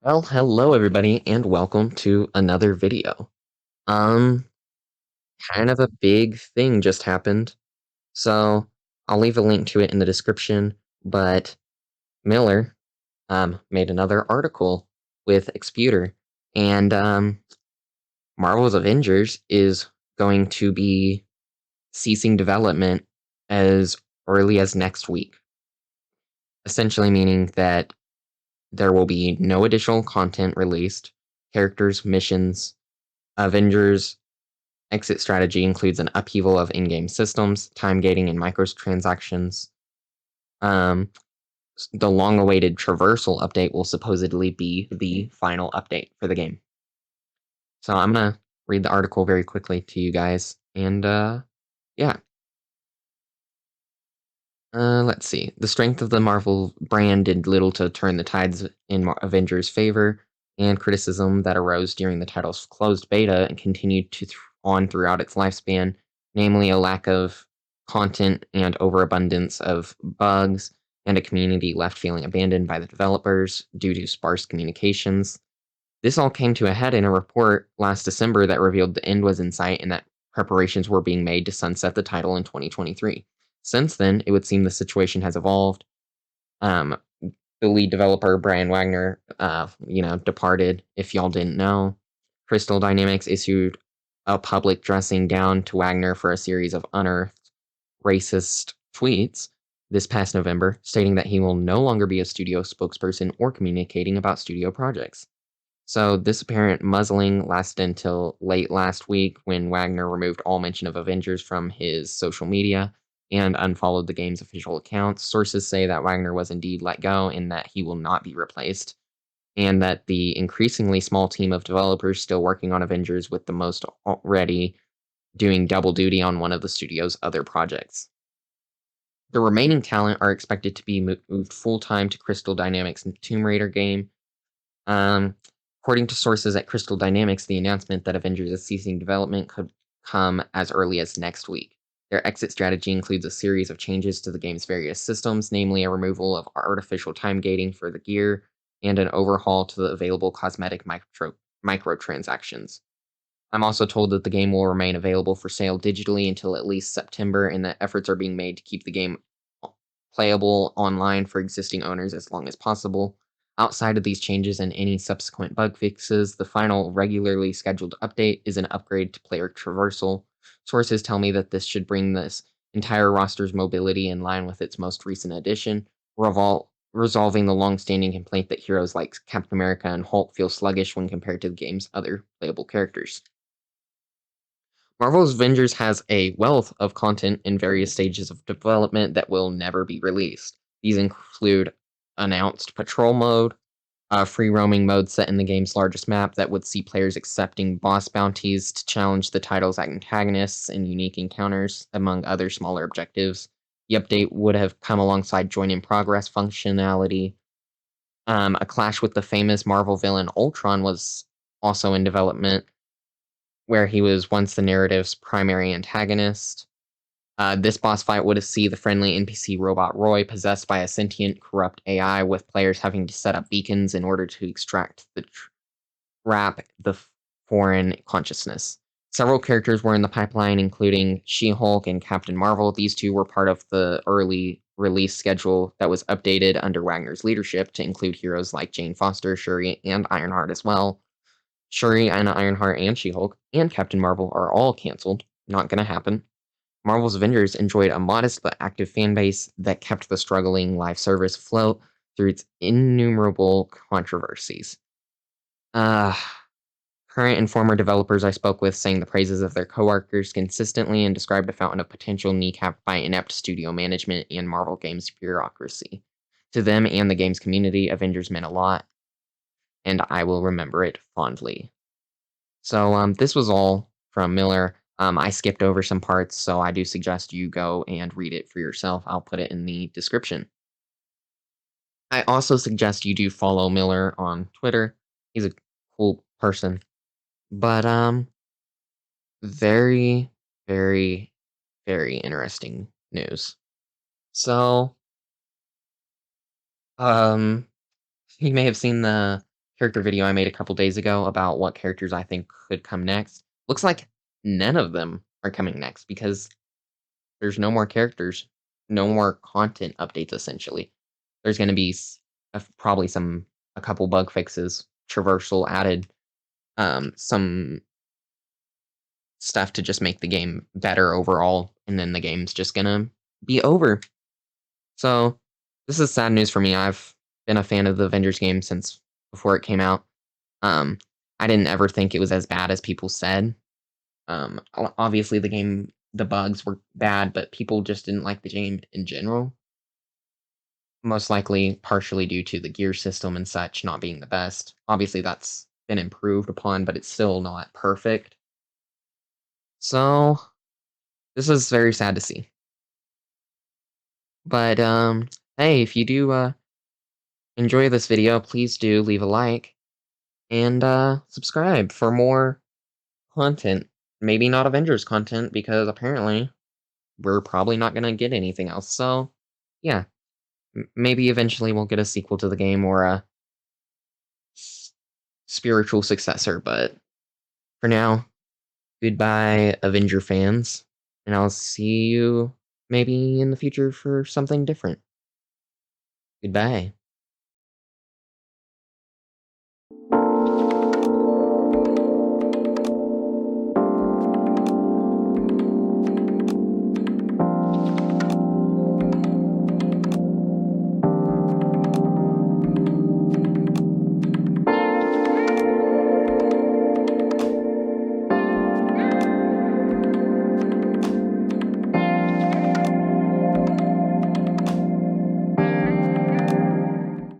Well, hello everybody, and welcome to another video. Um, kind of a big thing just happened, so I'll leave a link to it in the description, but Miller, made another article with Exputer, and, Marvel's Avengers is going to be ceasing development as early as next week, essentially meaning that there will be no additional content released, characters, missions, Avengers exit strategy includes an upheaval of in-game systems, time gating, and microtransactions. Um, the long-awaited traversal update will supposedly be the final update for the game. So I'm gonna read the article very quickly to you guys, and yeah. Let's see. The strength of the Marvel brand did little to turn the tides in Avengers' favor, and criticism that arose during the title's closed beta and continued on throughout its lifespan, namely a lack of content and overabundance of bugs, and a community left feeling abandoned by the developers due to sparse communications. This all came to a head in a report last December that revealed the end was in sight and that preparations were being made to sunset the title in 2023. Since then, it would seem the situation has evolved. Um, the lead developer, Brian Wagner, departed, if y'all didn't know. Crystal Dynamics issued a public dressing down to Wagner for a series of unearthed racist tweets this past November, stating that he will no longer be a studio spokesperson or communicating about studio projects. So this apparent muzzling lasted until late last week when Wagner removed all mention of Avengers from his social media and unfollowed the game's official accounts. Sources say that Wagner was indeed let go and that he will not be replaced, and that the increasingly small team of developers still working on Avengers with the most already doing double duty on one of the studio's other projects. The remaining talent are expected to be moved full-time to Crystal Dynamics' Tomb Raider game. Um, According to sources at Crystal Dynamics, the announcement that Avengers is ceasing development could come as early as next week. Their exit strategy includes a series of changes to the game's various systems, namely a removal of artificial time gating for the gear and an overhaul to the available cosmetic microtransactions. I'm also told that the game will remain available for sale digitally until at least September, and that efforts are being made to keep the game playable online for existing owners as long as possible. Outside of these changes and any subsequent bug fixes, the final regularly scheduled update is an upgrade to player traversal. Sources tell me that this should bring this entire roster's mobility in line with its most recent addition, resolving the long-standing complaint that heroes like Captain America and Hulk feel sluggish when compared to the game's other playable characters. Marvel's Avengers has a wealth of content in various stages of development that will never be released. These include announced patrol mode, a free roaming mode set in the game's largest map that would see players accepting boss bounties to challenge the title's antagonists and unique encounters, among other smaller objectives. The update would have come alongside join in progress functionality. A clash with the famous Marvel villain Ultron was also in development, where he was once the narrative's primary antagonist. This boss fight would see the friendly NPC robot Roy possessed by a sentient, corrupt AI, with players having to set up beacons in order to extract the trap the foreign consciousness. Several characters were in the pipeline, including She-Hulk and Captain Marvel. These two were part of the early release schedule that was updated under Wagner's leadership to include heroes like Jane Foster, Shuri, and Ironheart as well. Shuri and Ironheart and She-Hulk and Captain Marvel are all canceled. Not gonna happen. Marvel's Avengers enjoyed a modest but active fan base that kept the struggling live service afloat through its innumerable controversies. Uh, Current and former developers I spoke with sang the praises of their coworkers consistently and described a fountain of potential kneecapped by inept studio management and Marvel Games bureaucracy. To them and the game's community, Avengers meant a lot, and I will remember it fondly. So this was all from Miller. I skipped over some parts, so I do suggest you go and read it for yourself. I'll put it in the description. I also suggest you do follow Miller on Twitter. He's a cool person. But very, very, very interesting news. So, um, you may have seen the character video I made a couple days ago about what characters I think could come next. Looks like none of them are coming next because there's no more characters, no more content updates, essentially. There's gonna be probably a couple bug fixes, traversal added, some stuff to just make the game better overall, and then the game's just gonna be over. So, this is sad news for me. I've been a fan of the Avengers game since before it came out. Um, I didn't ever think it was as bad as people said. Obviously, the bugs were bad, but people just didn't like the game in general. Most likely, partially due to the gear system and such not being the best. Obviously, that's been improved upon, but it's still not perfect. So, this is very sad to see. But, hey, if you do, enjoy this video, please do leave a like and, subscribe for more content. Maybe not Avengers content because apparently we're probably not gonna get anything else. So, yeah, maybe eventually we'll get a sequel to the game or a s- spiritual successor. But for now, goodbye, Avenger fans, and I'll see you maybe in the future for something different. Goodbye.